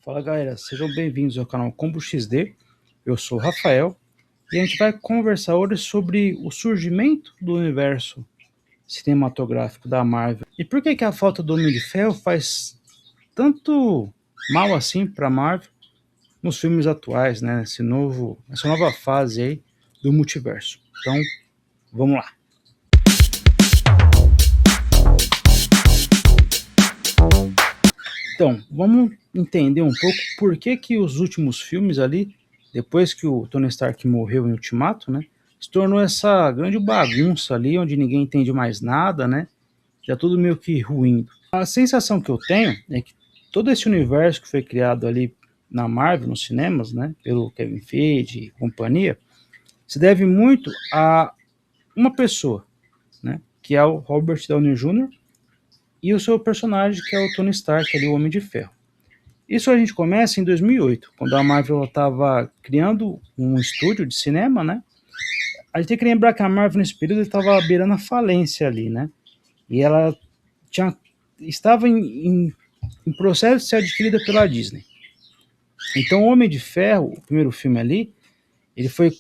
Fala galera, sejam bem-vindos ao canal Combo XD. Eu sou o Rafael e a gente vai conversar hoje sobre o surgimento do universo cinematográfico da Marvel e por que a falta do Homem de Ferro faz tanto mal assim para a Marvel nos filmes atuais, né? Essa nova fase aí do multiverso. Então, vamos lá. Então, vamos entender um pouco por que os últimos filmes ali, depois que o Tony Stark morreu em Ultimato, né, se tornou essa grande bagunça ali, onde ninguém entende mais nada, né, já tudo meio que ruindo. A sensação que eu tenho é que todo esse universo que foi criado ali na Marvel, nos cinemas, né, pelo Kevin Feige e companhia, se deve muito a uma pessoa, né, que é o Robert Downey Jr., e o seu personagem, que é o Tony Stark, ali, o Homem de Ferro. Isso a gente começa em 2008, quando a Marvel estava criando um estúdio de cinema, né? A gente tem que lembrar que a Marvel nesse período estava beirando a falência ali, né? E ela estava em processo de ser adquirida pela Disney. Então, o Homem de Ferro, o primeiro filme ali, ele foi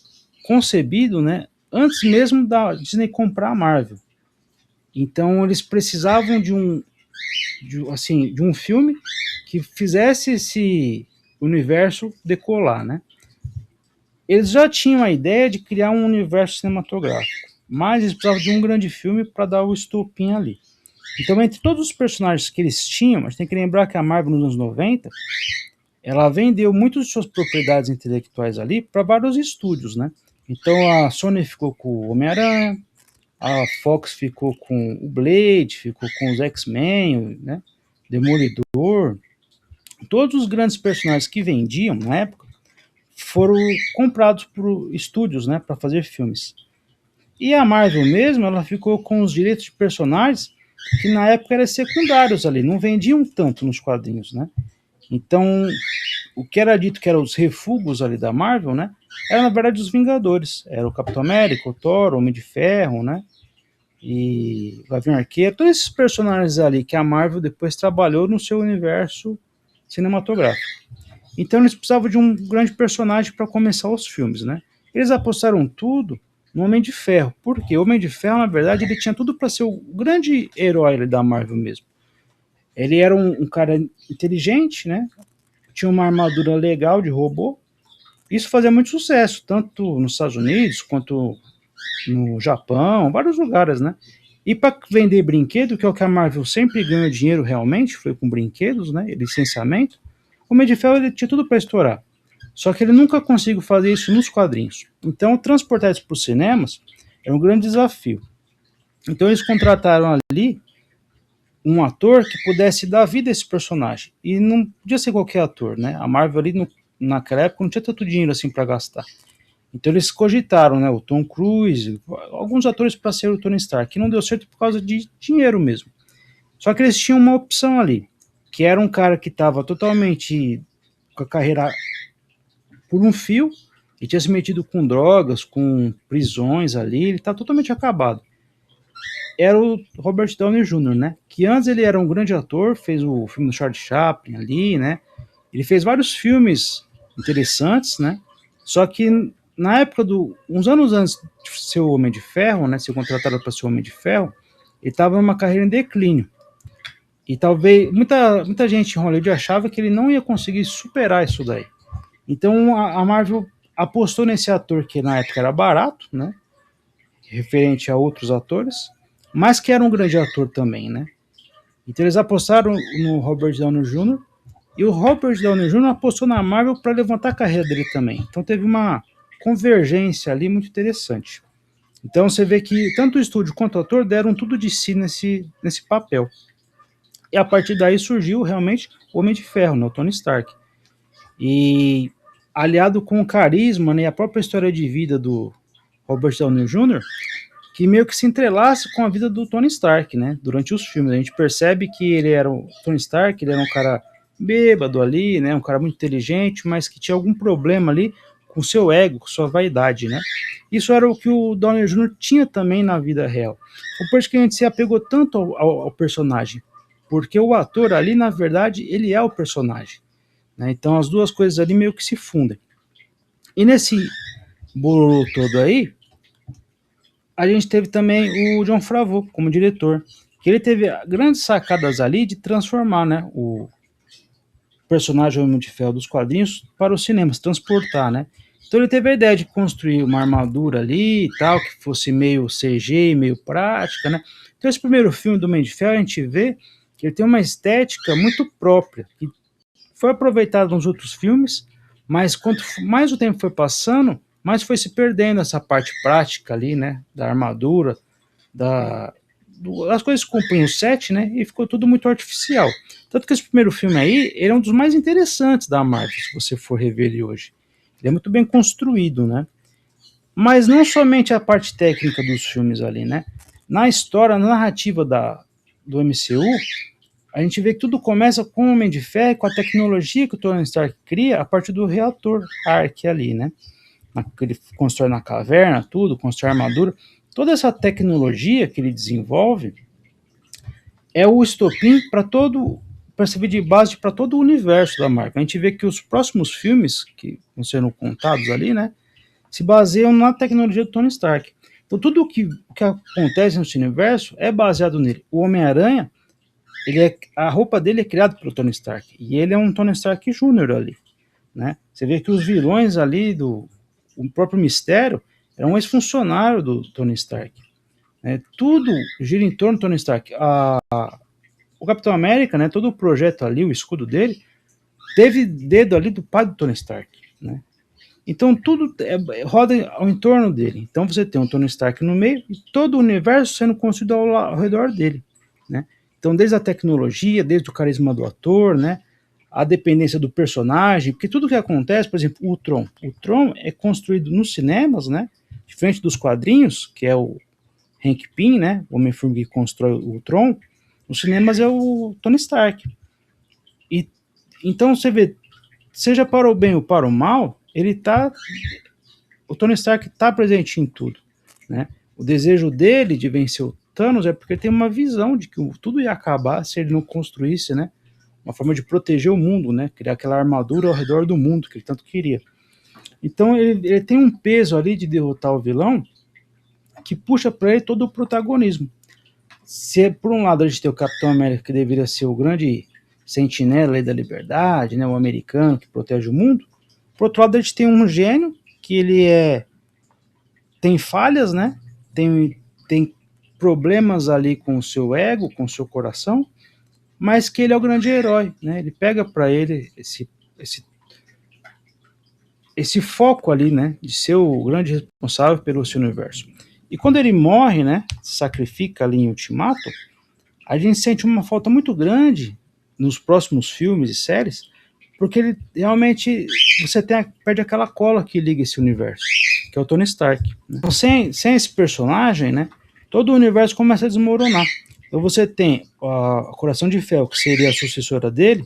concebido, né, antes mesmo da Disney comprar a Marvel. Então, eles precisavam de um filme que fizesse esse universo decolar, né? Eles já tinham a ideia de criar um universo cinematográfico, mas eles precisavam de um grande filme para dar o estopim ali. Então, entre todos os personagens que eles tinham, a gente tem que lembrar que a Marvel nos anos 90, ela vendeu muitas de suas propriedades intelectuais ali para vários estúdios, né? Então, a Sony ficou com o Homem-Aranha, a Fox ficou com o Blade, ficou com os X-Men, né? Demolidor. Todos os grandes personagens que vendiam na época foram comprados por estúdios, né, para fazer filmes. E a Marvel mesmo, ela ficou com os direitos de personagens que na época eram secundários ali, não vendiam tanto nos quadrinhos, né? Então, o que era dito que eram os refugos ali da Marvel, né, era na verdade os Vingadores. Era o Capitão América, o Thor, o Homem de Ferro, né, e o Gavião Arqueiro, todos esses personagens ali que a Marvel depois trabalhou no seu universo cinematográfico. Então eles precisavam de um grande personagem para começar os filmes, né? Eles apostaram tudo no Homem de Ferro, porque o Homem de Ferro, na verdade, ele tinha tudo para ser o grande herói da Marvel mesmo. Ele era um cara inteligente, né? Tinha uma armadura legal de robô. Isso fazia muito sucesso, tanto nos Estados Unidos quanto no Japão, vários lugares, né? E para vender brinquedo, que é o que a Marvel sempre ganhou dinheiro realmente, foi com brinquedos, né? Licenciamento. O Homem de Ferro ele tinha tudo para estourar. Só que ele nunca conseguiu fazer isso nos quadrinhos. Então, transportar isso para os cinemas é um grande desafio. Então, eles contrataram ali um ator que pudesse dar vida a esse personagem. E não podia ser qualquer ator, né? A Marvel ali, naquela época, não tinha tanto dinheiro assim para gastar. Então, eles cogitaram, né? O Tom Cruise, alguns atores para ser o Tony Stark, que não deu certo por causa de dinheiro mesmo. Só que eles tinham uma opção ali, que era um cara que estava totalmente com a carreira por um fio, e tinha se metido com drogas, com prisões ali, ele tá totalmente acabado. Era o Robert Downey Jr., né? Que antes ele era um grande ator, fez o filme do Charlie Chaplin ali, né? Ele fez vários filmes interessantes, né? Só que na época uns anos antes de ser o Homem de Ferro, né? Ser contratado para ser o Homem de Ferro, ele estava numa carreira em declínio. E talvez muita gente em Hollywood achava que ele não ia conseguir superar isso daí. Então a Marvel apostou nesse ator que na época era barato, né? Referente a outros atores, mas que era um grande ator também, né? Então eles apostaram no Robert Downey Jr. e o Robert Downey Jr. apostou na Marvel para levantar a carreira dele também. Então teve uma convergência ali muito interessante. Então você vê que tanto o estúdio quanto o ator deram tudo de si nesse papel. E a partir daí surgiu realmente o Homem de Ferro, né, o Tony Stark. E aliado com o carisma, né, a própria história de vida do Robert Downey Jr., que meio que se entrelaça com a vida do Tony Stark, né, durante os filmes. A gente percebe que ele era o Tony Stark, ele era um cara bêbado ali, né, um cara muito inteligente, mas que tinha algum problema ali com seu ego, com sua vaidade, né. Isso era o que o Downey Jr. tinha também na vida real. Por isso que a gente se apegou tanto ao personagem, porque o ator ali, na verdade, ele é o personagem. né? Então as duas coisas ali meio que se fundem. E nesse bolo todo aí, a gente teve também o Jon Favreau como diretor, que ele teve grandes sacadas ali de transformar, né, o personagem Homem de Ferro dos quadrinhos para os cinemas, transportar, né? Então ele teve a ideia de construir uma armadura ali e tal, que fosse meio CG, meio prática, né? Então esse primeiro filme do Homem de Ferro, a gente vê que ele tem uma estética muito própria, que foi aproveitada nos outros filmes, mas quanto mais o tempo foi passando, mais foi se perdendo essa parte prática ali, né? Da armadura, as coisas compunham o set, né? E ficou tudo muito artificial. Tanto que esse primeiro filme aí, ele é um dos mais interessantes da Marvel, se você for rever ele hoje. Ele é muito bem construído, né? Mas não somente a parte técnica dos filmes ali, né? Na história, na narrativa do MCU, a gente vê que tudo começa com o Homem de Ferro, com a tecnologia que o Tony Stark cria a partir do reator Ark ali, né? Que ele constrói na caverna, tudo, constrói armadura. Toda essa tecnologia que ele desenvolve é o estopim para servir de base para todo o universo da Marvel. A gente vê que os próximos filmes que vão sendo contados ali, né, se baseiam na tecnologia do Tony Stark. Então tudo que acontece nesse universo é baseado nele. O Homem-Aranha, a roupa dele é criada pelo Tony Stark e ele é um Tony Stark Jr. ali, né? Você vê que os vilões ali o próprio Mistério era um ex-funcionário do Tony Stark. Tudo gira em torno do Tony Stark. O Capitão América, né, todo o projeto ali, o escudo dele, teve dedo ali do pai do Tony Stark, né? Então tudo roda ao entorno dele. Então você tem um Tony Stark no meio e todo o universo sendo construído ao redor dele, né? Então desde a tecnologia, desde o carisma do ator, né, a dependência do personagem, porque tudo que acontece, por exemplo, o Tron é construído nos cinemas, né, diferente dos quadrinhos, que é o Hank Pym, né, o Homem-Formiga que constrói o Tron, nos cinemas é o Tony Stark. E então você vê, seja para o bem ou para o mal, o Tony Stark está presente em tudo, né? O desejo dele de vencer o Thanos é porque ele tem uma visão de que tudo ia acabar se ele não construísse, né, uma forma de proteger o mundo, né, criar aquela armadura ao redor do mundo que ele tanto queria. Então ele tem um peso ali de derrotar o vilão que puxa para ele todo o protagonismo. Se por um lado a gente tem o Capitão América, que deveria ser o grande sentinela da liberdade, né, o americano que protege o mundo, por outro lado a gente tem um gênio que ele tem falhas, né, tem problemas ali com o seu ego, com o seu coração, mas que ele é o grande herói, né, ele pega para ele esse foco ali, né, de ser o grande responsável pelo seu universo. E quando ele morre, né, se sacrifica ali em Ultimato, a gente sente uma falta muito grande nos próximos filmes e séries, porque ele realmente, perde aquela cola que liga esse universo, que é o Tony Stark, né? Então, sem esse personagem, né, todo o universo começa a desmoronar. Então você tem a Coração de Ferro, que seria a sucessora dele,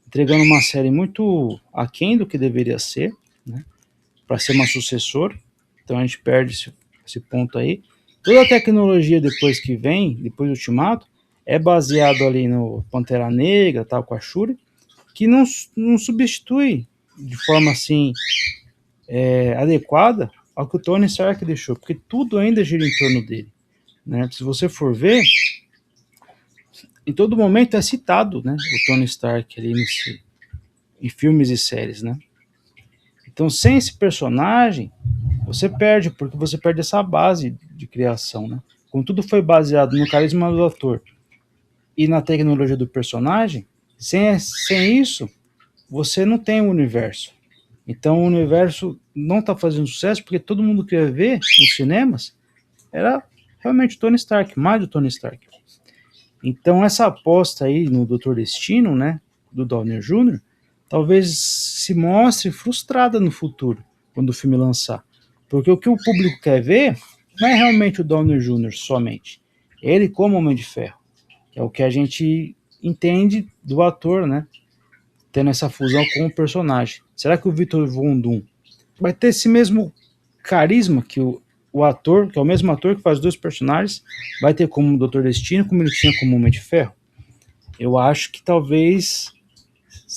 entregando uma série muito aquém do que deveria ser, né, para ser uma sucessora. Então a gente perde esse ponto aí. Toda a tecnologia depois que vem, depois do Ultimato, é baseado ali no Pantera Negra, tal, com a Shuri, que não substitui de forma assim adequada ao que o Tony Stark deixou, porque tudo ainda gira em torno dele, né? Se você for ver, em todo momento é citado, né, o Tony Stark ali em filmes e séries, né? Então, sem esse personagem, você perde, porque você perde essa base de criação, né? Como tudo foi baseado no carisma do ator e na tecnologia do personagem, sem isso, você não tem um universo. Então, o universo não está fazendo sucesso porque todo mundo queria ver nos cinemas era realmente Tony Stark, mais do Tony Stark. Então, essa aposta aí no Doutor Destino, né, do Downey Jr., talvez se mostre frustrada no futuro, quando o filme lançar. Porque o que o público quer ver não é realmente o Downey Jr. somente. Ele como Homem de Ferro. Que é o que a gente entende do ator, né? Tendo essa fusão com o personagem. Será que o Victor Von Doom vai ter esse mesmo carisma que o ator, que é o mesmo ator que faz dois personagens, vai ter como o Doutor Destino, como ele tinha como Homem de Ferro? Eu acho que talvez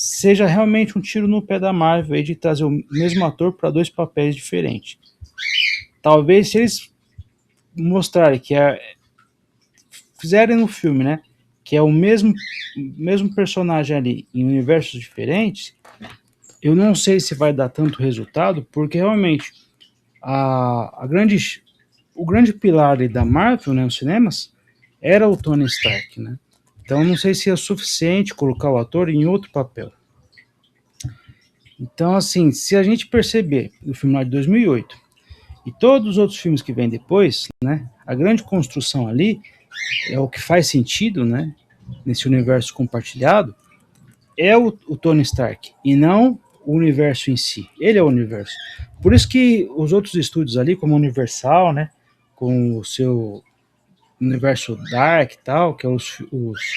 seja realmente um tiro no pé da Marvel aí de trazer o mesmo ator para dois papéis diferentes. Talvez se eles mostrarem que fizerem no filme, né, que é o mesmo personagem ali em universos diferentes, eu não sei se vai dar tanto resultado, porque realmente o grande pilar ali da Marvel, né, nos cinemas era o Tony Stark, né? Então não sei se é suficiente colocar o ator em outro papel. Então, assim, se a gente perceber o filme lá de 2008 e todos os outros filmes que vêm depois, né, a grande construção ali é o que faz sentido, né, nesse universo compartilhado, é o Tony Stark e não o universo em si. Ele é o universo. Por isso que os outros estúdios ali, como a Universal, né, com o seu universo Dark e tal, que é os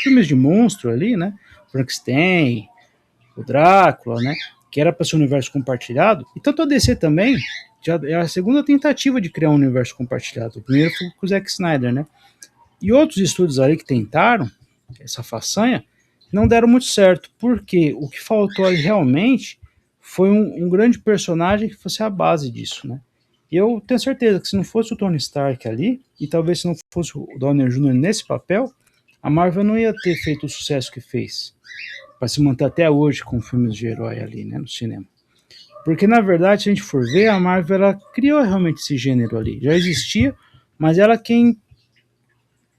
filmes de monstro ali, né, Frankenstein, o Drácula, né, que era para ser um universo compartilhado. E tanto a DC também, já é a segunda tentativa de criar um universo compartilhado. O primeiro foi com o Zack Snyder, né? E outros estúdios ali que tentaram essa façanha não deram muito certo, porque o que faltou ali realmente foi um grande personagem que fosse a base disso, né? E eu tenho certeza que se não fosse o Tony Stark ali, e talvez se não fosse o Downey Jr. nesse papel, a Marvel não ia ter feito o sucesso que fez, para se manter até hoje com filmes de herói ali, né, no cinema. Porque, na verdade, se a gente for ver, a Marvel ela criou realmente esse gênero ali. Já existia, mas ela quem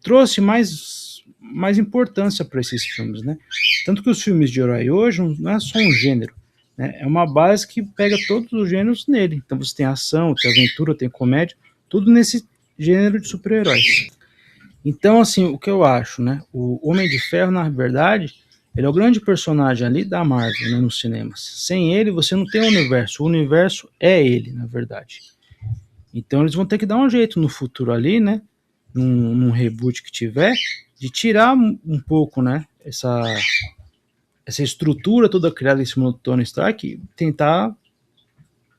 trouxe mais importância para esses filmes, né? Tanto que os filmes de herói hoje não é só um gênero, né? É uma base que pega todos os gêneros nele. Então você tem ação, tem aventura, tem comédia, tudo nesse gênero de super-heróis. Então, assim, o que eu acho, né? O Homem de Ferro, na verdade, ele é o grande personagem ali da Marvel, né, nos cinemas. Sem ele, você não tem o universo é ele, na verdade. Então eles vão ter que dar um jeito no futuro ali, né? Num reboot que tiver, de tirar um pouco, né? Essa estrutura toda criada em cima do Tony Stark e tentar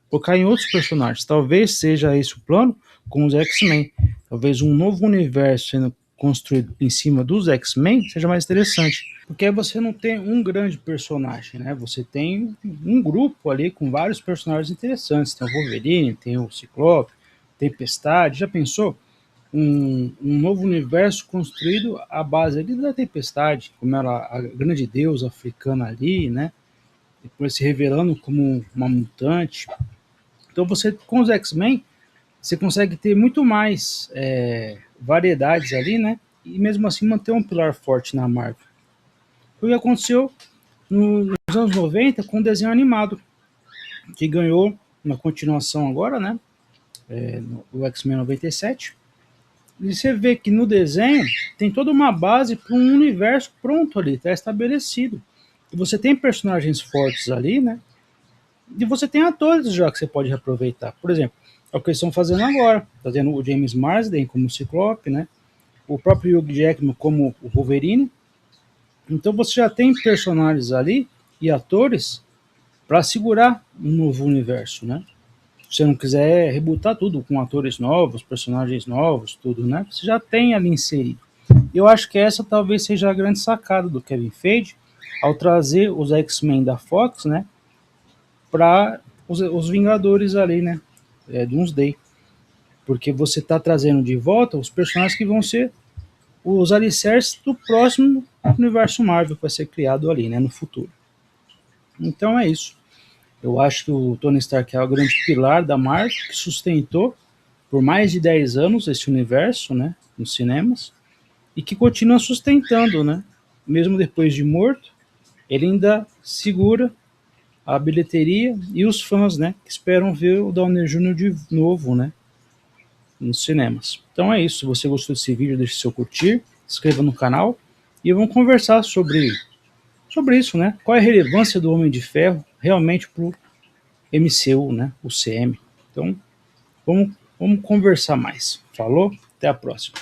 colocar em outros personagens. Talvez seja esse o plano com os X-Men. Talvez um novo universo sendo construído em cima dos X-Men seja mais interessante. Porque aí você não tem um grande personagem, né? Você tem um grupo ali com vários personagens interessantes. Tem o Wolverine, tem o Ciclope, Tempestade. Já pensou? Um novo universo construído à base ali da Tempestade, como era a grande deusa africana ali, né? Depois se revelando como uma mutante. Então você, com os X-Men, você consegue ter muito mais variedades ali, né? E mesmo assim manter um pilar forte na Marvel. Foi o que aconteceu nos anos 90 com o desenho animado, que ganhou uma continuação agora, né? O X-Men 97. E você vê que no desenho tem toda uma base para um universo pronto ali, está estabelecido. E você tem personagens fortes ali, né? E você tem atores já que você pode reaproveitar. Por exemplo, é o que eles estão fazendo agora. Fazendo o James Marsden como o Ciclope, né? O próprio Hugh Jackman como o Wolverine. Então você já tem personagens ali e atores para segurar um novo universo, né? Se você não quiser rebootar tudo com atores novos, personagens novos, tudo, né? Você já tem ali inserido. Eu acho que essa talvez seja a grande sacada do Kevin Feige ao trazer os X-Men da Fox, né? Para os Vingadores ali, né? Doomsday. Porque você está trazendo de volta os personagens que vão ser os alicerces do próximo universo Marvel que vai ser criado ali, né? No futuro. Então é isso. Eu acho que o Tony Stark é o grande pilar da Marvel, que sustentou por mais de 10 anos esse universo, né, nos cinemas, e que continua sustentando, né, mesmo depois de morto, ele ainda segura a bilheteria e os fãs, né, que esperam ver o Downey Jr. de novo, né, nos cinemas. Então é isso, se você gostou desse vídeo, deixe seu curtir, se inscreva no canal e vamos conversar sobre isso, né, qual é a relevância do Homem de Ferro realmente para o MCU, né, o CM. Então, vamos conversar mais. Falou? Até a próxima.